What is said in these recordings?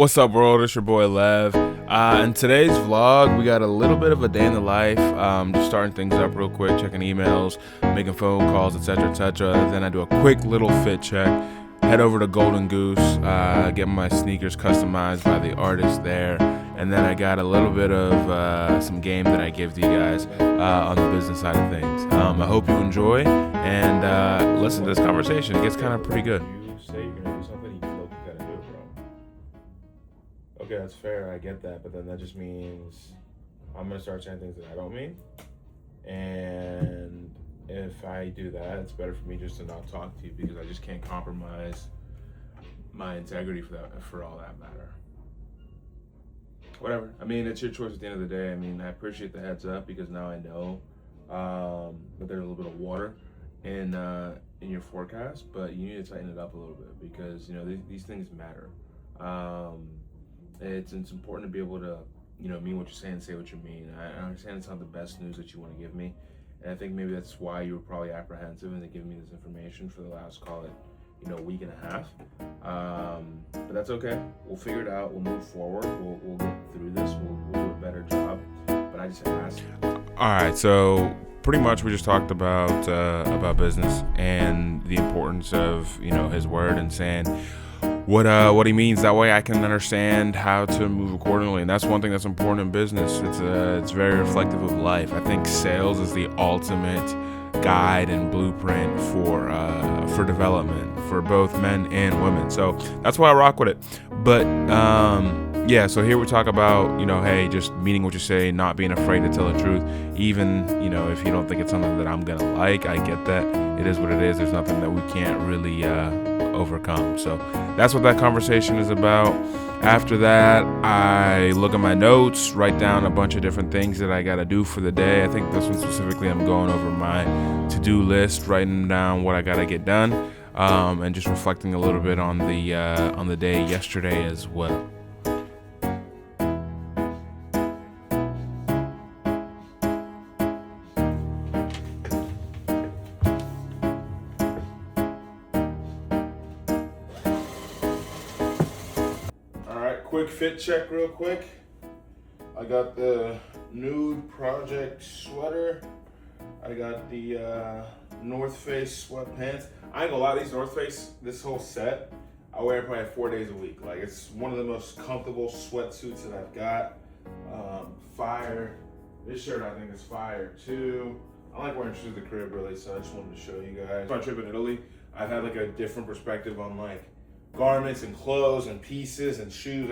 What's up, world? It's your boy Lev. In today's vlog, we got a little bit of a day in the life. Just starting things up real quick, checking emails, making phone calls, etc., etc. Then I do a quick little fit check. Head over to Golden Goose, get my sneakers customized by the artist there, and then I got a little bit of some game that I give to you guys on the business side of things. I hope you enjoy and listen to this conversation. It gets kind of pretty good. You say you're gonna do something, you look, you gotta do it, bro. Okay, that's fair. I get that, but then that just means I'm gonna start saying things that I don't mean, and if I do that, it's better for me just to not talk to you because I just can't compromise my integrity for all that matter. Whatever. I mean, it's your choice at the end of the day. I mean, I appreciate the heads up because now I know that there's a little bit of water in your forecast, but you need to tighten it up a little bit because these things matter. It's important to be able to mean what you say and say what you mean. I understand it's not the best news that you want to give me, and I think maybe that's why you were probably apprehensive into giving me this information for the last, call it, week and a half. But that's okay. We'll figure it out. We'll move forward. We'll get through this. We'll do a better job. But I just asked. All right, so pretty much we just talked about business and the importance of his word and saying what he means. That way I can understand how to move accordingly, and that's one thing that's important in business. It's very reflective of life. I think sales is the ultimate guide and blueprint for development for both men and women. So that's why I rock with it. But yeah, so here we talk about hey, just meaning what you say, not being afraid to tell the truth, even if you don't think it's something that I'm gonna like. I get that. It is what it is. There's nothing that we can't really overcome. So that's what that conversation is about. After that, I look at my notes, write down a bunch of different things that I gotta do for the day. I think this one specifically, I'm going over my to-do list, writing down what I gotta get done, and just reflecting a little bit on the day yesterday as well. Quick fit check real quick. I got the nude project sweater. I got the North Face sweatpants. I ain't gonna lie, these North Face, this whole set, I wear it probably 4 days a week. Like, it's one of the most comfortable sweatsuits that I've got. Fire. This shirt I think is fire too. I like wearing shoes at the crib really, so I just wanted to show you guys. My trip in Italy, I've had like a different perspective on like garments and clothes and pieces and shoes.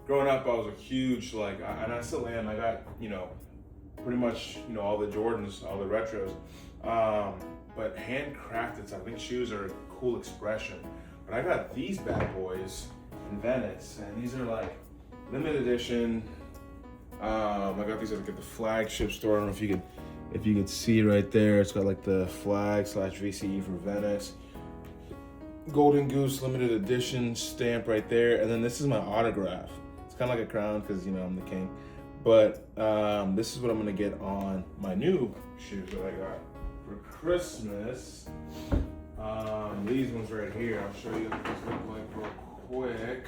Growing up, I was a huge and I still am. I got pretty much all the Jordans, all the retros, but handcrafted. I think shoes are a cool expression. But I got these bad boys in Venice, and these are like limited edition. I got these at the flagship store. I don't know if you could see right there. It's got like the flag / VCE for Venice. Golden Goose limited edition stamp right there, and then this is my autograph. It's kind of like a crown because I'm the king, but this is what I'm gonna get on my new shoes that I got for Christmas. These ones right here. I'll show you what these look like real quick.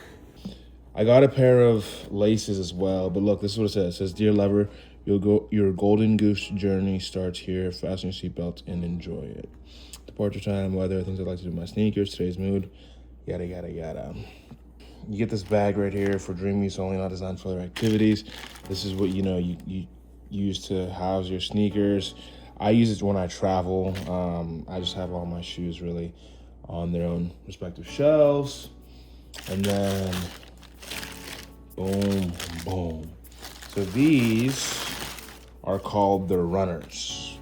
I got a pair of laces as well, but look, this is what it says. It says, "Dear lover, your Golden Goose journey starts here. Fasten your seatbelt and enjoy it. Departure time, weather, things I'd like to do with my sneakers, today's mood, yada, yada, yada." You get this bag right here for dream use only, not designed for other activities. This is what you use to house your sneakers. I use it when I travel. I just have all my shoes really on their own respective shelves. And then, boom, boom. So these are called the runners.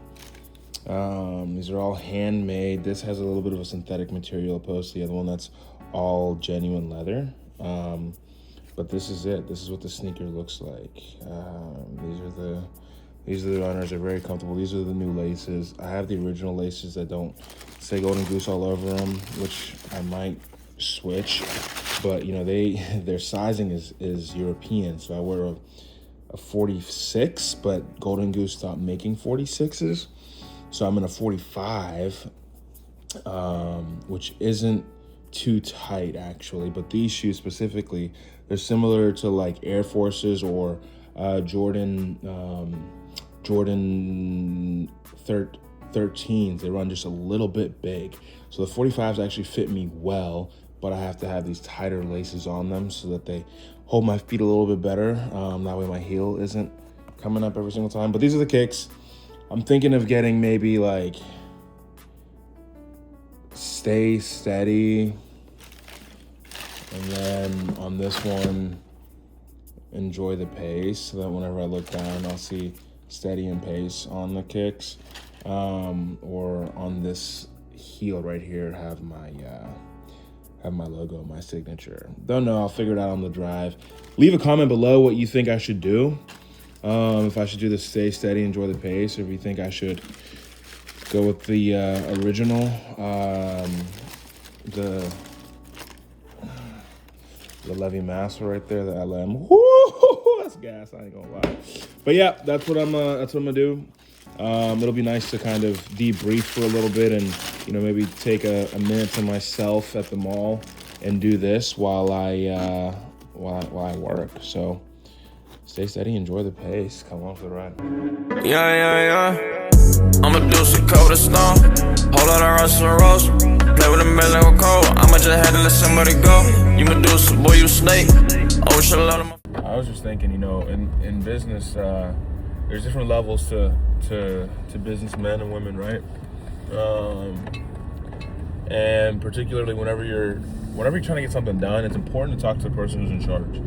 These are all handmade. This has a little bit of a synthetic material opposed to the other one that's all genuine leather. But this is it. This is what the sneaker looks like. These are the runners. They're very comfortable. These are the new laces. I have the original laces that don't say Golden Goose all over them, which I might switch. But their sizing is European, so I wear a 46, but Golden Goose stopped making 46s. So I'm in a 45, which isn't too tight actually, but these shoes specifically, They're similar to like Air Forces or Jordan 13s. They run just a little bit big. So the 45s actually fit me well, but I have to have these tighter laces on them so that they hold my feet a little bit better. That way my heel isn't coming up every single time. But these are the kicks. I'm thinking of getting maybe like Stay Steady. And then on this one, Enjoy the Pace, so that whenever I look down, I'll see Steady and Pace on the kicks. Or on this heel right here, have my logo, my signature. Don't know, I'll figure it out on the drive. Leave a comment below what you think I should do. If I should do the Stay Steady, Enjoy the Pace, or if you think I should go with the original, the Levy Massa right there, the LM. Woo, that's gas, I ain't gonna lie. But yeah, that's what I'm gonna do. It'll be nice to kind of debrief for a little bit and, you know, maybe take a minute to myself at the mall and do this while I work. So stay steady, enjoy the pace, come on for the ride. Yeah. I'm a Medusa, cold as snow. Whole lot of rust and roast. Play with a man like a cold. I'ma just had to let somebody go. You Medusa, boy, you snake. Oh, shit, a lot of my... I was just thinking, you know, in business, there's different levels to businessmen and women, right? And particularly whenever you're trying to get something done, it's important to talk to the person who's in charge.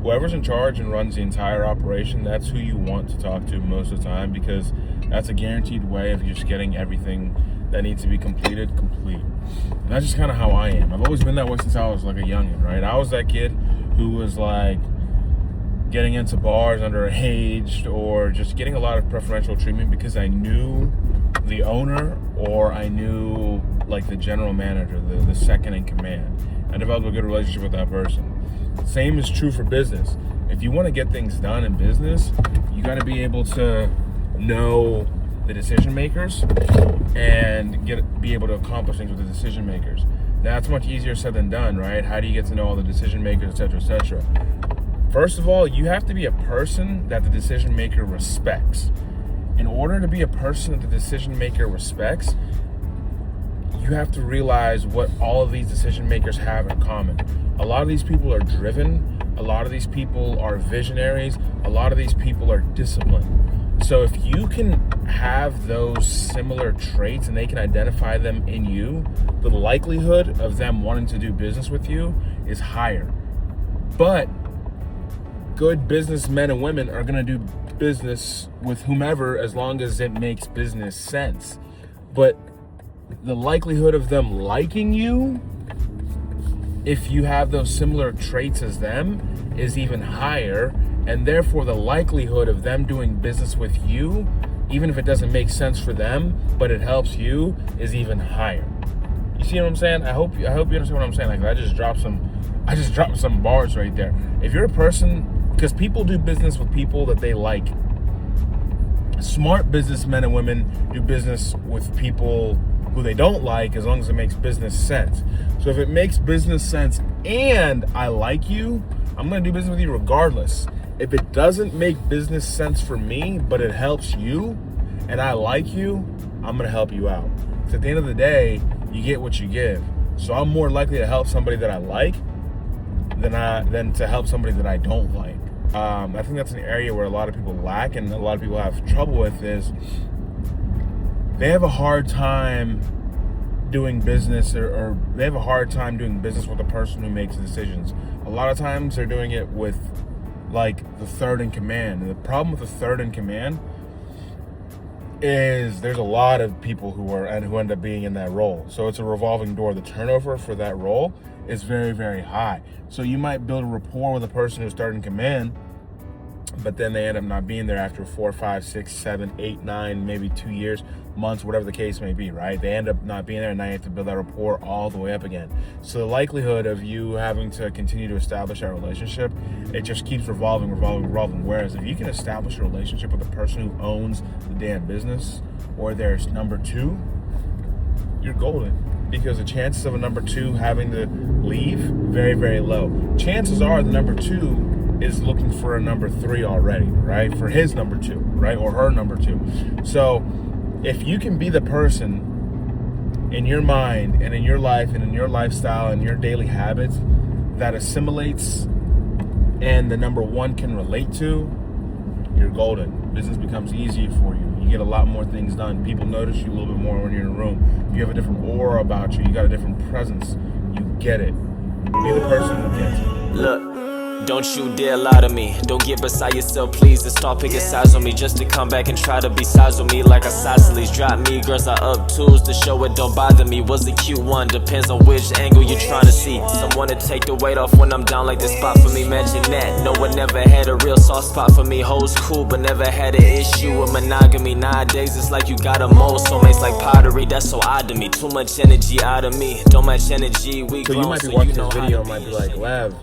Whoever's in charge and runs the entire operation, that's who you want to talk to most of the time, because that's a guaranteed way of just getting everything that needs to be complete. And that's just kind of how I am. I've always been that way since I was like a youngin', right? I was that kid who was like getting into bars underage or just getting a lot of preferential treatment because I knew the owner or I knew like the general manager, the second in command. I developed a good relationship with that person. Same is true for business. If you want to get things done in business, you got to be able to know the decision makers and be able to accomplish things with the decision makers. Now, that's much easier said than done, right? How do you get to know all the decision makers, et cetera, First of all, you have to be a person that the decision maker respects. In order to be a person that the decision maker respects, you have to realize what all of these decision makers have in common. A lot of these people are driven. A lot of these people are visionaries. A lot of these people are disciplined. So if you can have those similar traits and they can identify them in you, the likelihood of them wanting to do business with you is higher. But good businessmen and women are going to do business with whomever as long as it makes business sense. But the likelihood of them liking you, if you have those similar traits as them, is even higher. And therefore, the likelihood of them doing business with you, even if it doesn't make sense for them, but it helps you, is even higher. You see what I'm saying? I hope you understand what I'm saying. Like I just dropped some bars right there. If you're a person, because people do business with people that they like. Smart businessmen and women do business with people who they don't like, as long as it makes business sense. So if it makes business sense and I like you, I'm gonna do business with you regardless. If it doesn't make business sense for me, but it helps you and I like you, I'm gonna help you out. So at the end of the day, you get what you give. So I'm more likely to help somebody that I like than to help somebody that I don't like. I think that's an area where a lot of people lack and a lot of people have trouble with is they have a hard time doing business or they have a hard time doing business with the person who makes the decisions. A lot of times they're doing it with like the third in command. And the problem with the third in command is there's a lot of people who end up being in that role. So it's a revolving door. The turnover for that role is very, very high. So you might build a rapport with a person who's third in command, but then they end up not being there after 4, 5, 6, 7, 8, 9, maybe 2 years, months, whatever the case may be, right? They end up not being there and now you have to build that rapport all the way up again. So the likelihood of you having to continue to establish that relationship, it just keeps revolving. Whereas if you can establish a relationship with the person who owns the damn business or there's number 2, you're golden. because the chances of a number 2 having to leave, very, very low. Chances are the number 2 is looking for a number 3 already, right? For his number 2, right? Or her number 2. So if you can be the person in your mind and in your life and in your lifestyle and your daily habits that assimilates and the number 1 can relate to, you're golden. Business becomes easier for you. You get a lot more things done. People notice you a little bit more when you're in a room. You have a different aura about you. You got a different presence. You get it. Be the person who gets it. Look, don't you dare lie to me. Don't get beside yourself, please, and start picking sides on me just to come back and try to be size with me like isosceles. Drop me, girls are up tools to show it don't bother me. Was a cute one, depends on which angle you're trying to see. Someone to take the weight off when I'm down like this spot for me. Imagine that. No one never had a real soft spot for me. Hoes cool, but never had an issue with monogamy. Nowadays it's like you got a mold, soulmates like pottery. That's so odd to me. Too much energy out of me. Don't match energy. We So you grown, might be so watching you know this how video to and might be be. like, Lev,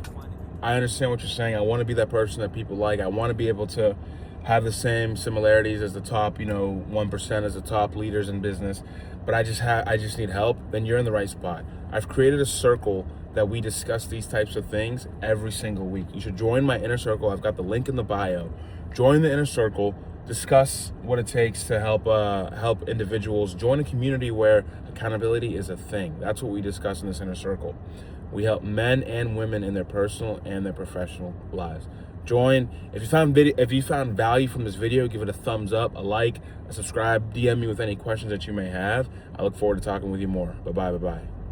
I understand what you're saying. I want to be that person that people like. I want to be able to have the same similarities as the top, 1% as the top leaders in business, but I just need help. Then you're in the right spot. I've created a circle that we discuss these types of things every single week. You should join my inner circle. I've got the link in the bio. Join the inner circle. Discuss what it takes to help individuals. Join a community where accountability is a thing. That's what we discuss in this inner circle. We help men and women in their personal and their professional lives. Join. If you found value from this video, give it a thumbs up, a like, a subscribe, DM me with any questions that you may have. I look forward to talking with you more. Bye-bye.